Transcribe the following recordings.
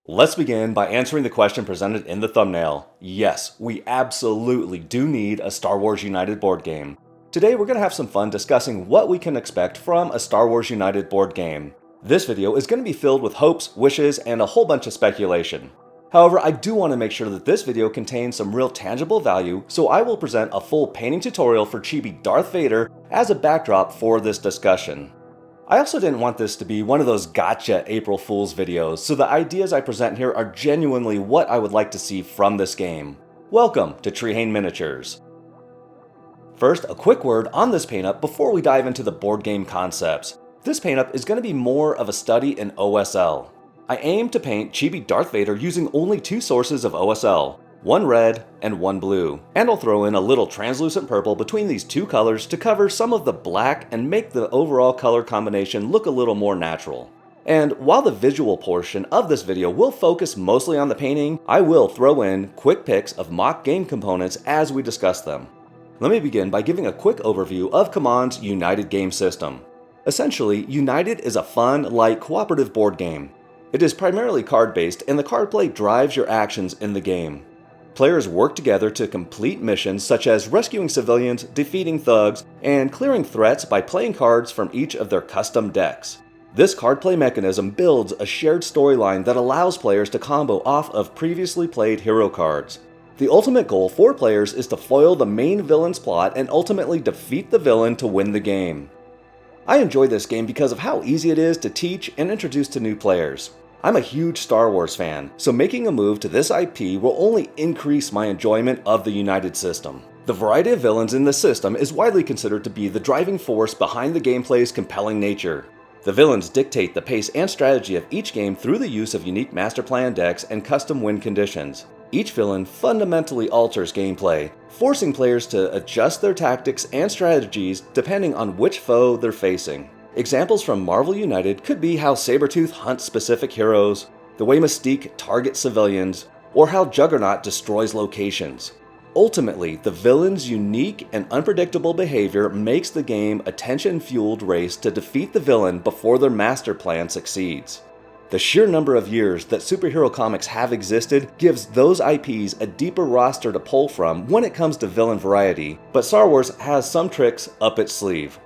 Let's begin by answering the question presented in the thumbnail. Yes, we absolutely do need a Star Wars United board game. Today we're going to have some fun discussing what we can expect from a Star Wars United board game. This video is going to be filled with hopes, wishes, and a whole bunch of speculation. However, I do want to make sure that this video contains some real tangible value, so I will present a full painting tutorial for chibi Darth Vader as a backdrop for this discussion. I also didn't want this to be one of those gotcha April Fool's videos, so the ideas I present here are genuinely what I would like to see from this game. Welcome to Trehane Miniatures. First, a quick word on this paint-up before we dive into the board game concepts. This paint-up is going to be more of a study in OSL. I aim to paint chibi Darth Vader using only two sources of OSL, one red and one blue, and I'll throw in a little translucent purple between these two colors to cover some of the black and make the overall color combination look a little more natural. And while the visual portion of this video will focus mostly on the painting, I will throw in quick pics of mock game components as we discuss them. Let me begin by giving a quick overview of CMON's United game system. Essentially, United is a fun, light, cooperative board game. It is primarily card-based, and the card play drives your actions in the game. Players work together to complete missions such as rescuing civilians, defeating thugs, and clearing threats by playing cards from each of their custom decks. This card play mechanism builds a shared storyline that allows players to combo off of previously played hero cards. The ultimate goal for players is to foil the main villain's plot and ultimately defeat the villain to win the game. I enjoy this game because of how easy it is to teach and introduce to new players. I'm a huge Star Wars fan, so making a move to this IP will only increase my enjoyment of the United system. The variety of villains in the system is widely considered to be the driving force behind the gameplay's compelling nature. The villains dictate the pace and strategy of each game through the use of unique master plan decks and custom win conditions. Each villain fundamentally alters gameplay, forcing players to adjust their tactics and strategies depending on which foe they're facing. Examples from Marvel United could be how Sabretooth hunts specific heroes, the way Mystique targets civilians, or how Juggernaut destroys locations. Ultimately, the villain's unique and unpredictable behavior makes the game a tension-fueled race to defeat the villain before their master plan succeeds. The sheer number of years that superhero comics have existed gives those IPs a deeper roster to pull from when it comes to villain variety, but Star Wars has some tricks up its sleeve.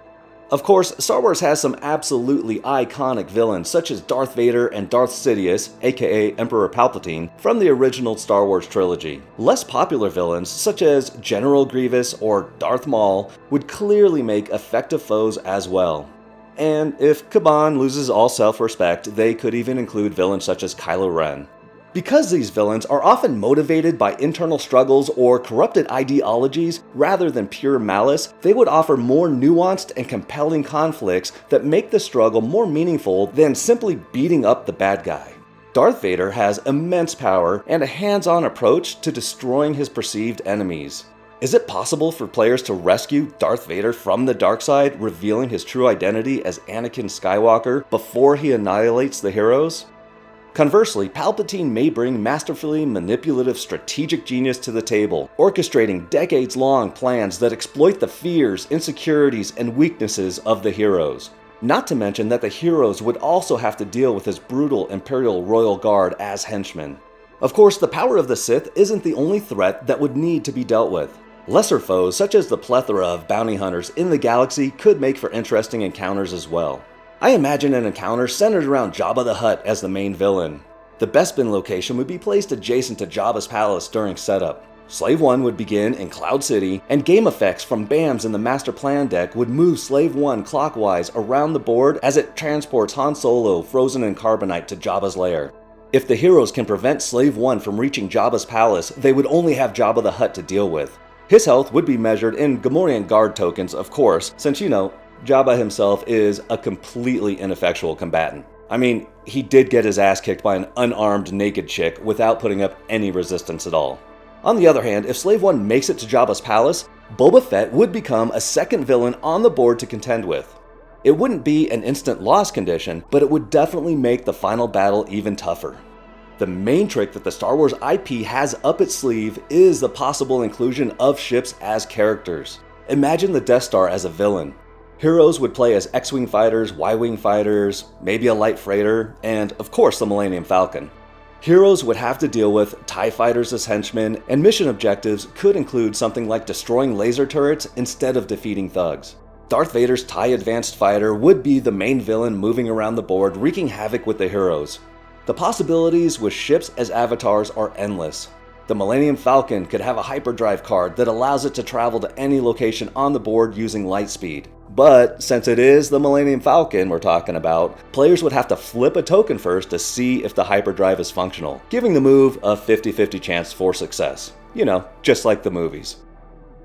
Of course, Star Wars has some absolutely iconic villains such as Darth Vader and Darth Sidious, aka Emperor Palpatine, from the original Star Wars trilogy. Less popular villains such as General Grievous or Darth Maul would clearly make effective foes as well. And if Kaban loses all self-respect, they could even include villains such as Kylo Ren. Because these villains are often motivated by internal struggles or corrupted ideologies rather than pure malice, they would offer more nuanced and compelling conflicts that make the struggle more meaningful than simply beating up the bad guy. Darth Vader has immense power and a hands-on approach to destroying his perceived enemies. Is it possible for players to rescue Darth Vader from the dark side, revealing his true identity as Anakin Skywalker before he annihilates the heroes? Conversely, Palpatine may bring masterfully manipulative strategic genius to the table, orchestrating decades-long plans that exploit the fears, insecurities, and weaknesses of the heroes. Not to mention that the heroes would also have to deal with his brutal Imperial Royal Guard as henchmen. Of course, the power of the Sith isn't the only threat that would need to be dealt with. Lesser foes, such as the plethora of bounty hunters in the galaxy, could make for interesting encounters as well. I imagine an encounter centered around Jabba the Hutt as the main villain. The Bespin location would be placed adjacent to Jabba's palace during setup. Slave 1 would begin in Cloud City, and game effects from BAMs in the Master Plan deck would move Slave 1 clockwise around the board as it transports Han Solo frozen in carbonite to Jabba's lair. If the heroes can prevent Slave 1 from reaching Jabba's palace, they would only have Jabba the Hutt to deal with. His health would be measured in Gamorrean Guard tokens, of course, since Jabba himself is a completely ineffectual combatant. I mean, he did get his ass kicked by an unarmed naked chick without putting up any resistance at all. On the other hand, if Slave 1 makes it to Jabba's palace, Boba Fett would become a second villain on the board to contend with. It wouldn't be an instant loss condition, but it would definitely make the final battle even tougher. The main trick that the Star Wars IP has up its sleeve is the possible inclusion of ships as characters. Imagine the Death Star as a villain. Heroes would play as X-Wing fighters, Y-Wing fighters, maybe a light freighter, and of course the Millennium Falcon. Heroes would have to deal with TIE fighters as henchmen, and mission objectives could include something like destroying laser turrets instead of defeating thugs. Darth Vader's TIE Advanced Fighter would be the main villain moving around the board, wreaking havoc with the heroes. The possibilities with ships as avatars are endless. The Millennium Falcon could have a hyperdrive card that allows it to travel to any location on the board using light speed. But since it is the Millennium Falcon we're talking about, players would have to flip a token first to see if the hyperdrive is functional, giving the move a 50-50 chance for success. You know, just like the movies.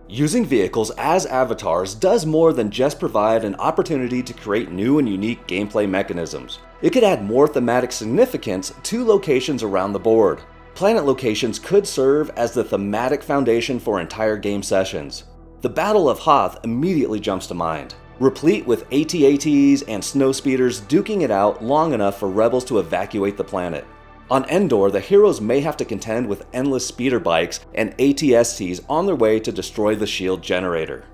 Using vehicles as avatars does more than just provide an opportunity to create new and unique gameplay mechanisms. It could add more thematic significance to locations around the board. Planet locations could serve as the thematic foundation for entire game sessions. The Battle of Hoth immediately jumps to mind, replete with AT-ATs and snowspeeders duking it out long enough for rebels to evacuate the planet. On Endor, the heroes may have to contend with endless speeder bikes and AT-STs on their way to destroy the shield generator.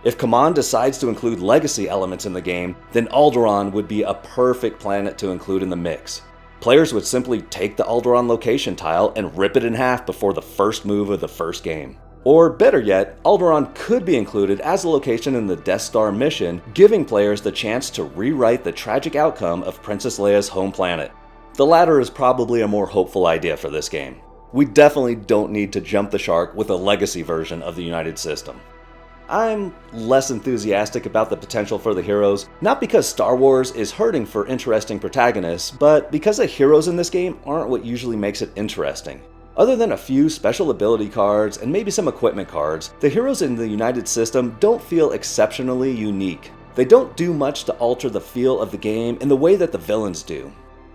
If Command decides to include legacy elements in the game, then Alderaan would be a perfect planet to include in the mix. Players would simply take the Alderaan location tile and rip it in half before the first move of the first game. Or better yet, Alderaan could be included as a location in the Death Star mission, giving players the chance to rewrite the tragic outcome of Princess Leia's home planet. The latter is probably a more hopeful idea for this game. We definitely don't need to jump the shark with a legacy version of the United System. I'm less enthusiastic about the potential for the heroes, not because Star Wars is hurting for interesting protagonists, but because the heroes in this game aren't what usually makes it interesting. Other than a few special ability cards and maybe some equipment cards, the heroes in the United System don't feel exceptionally unique. They don't do much to alter the feel of the game in the way that the villains do.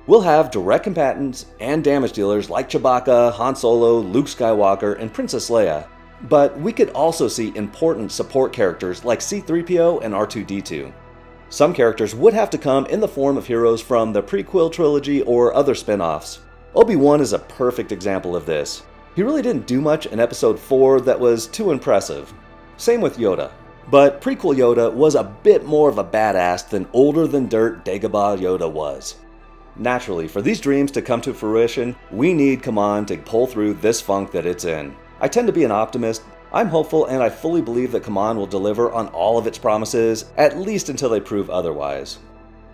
We'll have direct combatants and damage dealers like Chewbacca, Han Solo, Luke Skywalker, and Princess Leia, but we could also see important support characters like C-3PO and R2-D2. Some characters would have to come in the form of heroes from the prequel trilogy or other spin-offs. Obi-Wan is a perfect example of this. He really didn't do much in Episode 4 that was too impressive. Same with Yoda. But prequel Yoda was a bit more of a badass than older-than-dirt Dagobah Yoda was. Naturally, for these dreams to come to fruition, we need Command to pull through this funk that it's in. I tend to be an optimist. I'm hopeful, and I fully believe that Command will deliver on all of its promises, at least until they prove otherwise.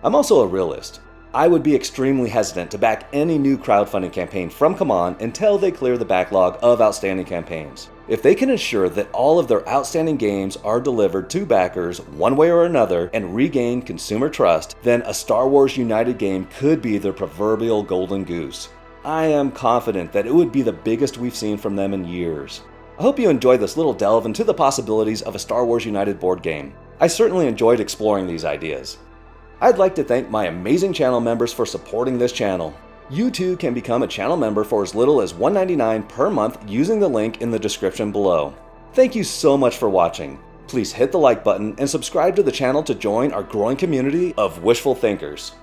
I'm also a realist. I would be extremely hesitant to back any new crowdfunding campaign from Command until they clear the backlog of outstanding campaigns. If they can ensure that all of their outstanding games are delivered to backers one way or another and regain consumer trust, then a Star Wars United game could be their proverbial golden goose. I am confident that it would be the biggest we've seen from them in years. I hope you enjoyed this little delve into the possibilities of a Star Wars United board game. I certainly enjoyed exploring these ideas. I'd like to thank my amazing channel members for supporting this channel. You too can become a channel member for as little as $1.99 per month using the link in the description below. Thank you so much for watching. Please hit the like button and subscribe to the channel to join our growing community of wishful thinkers.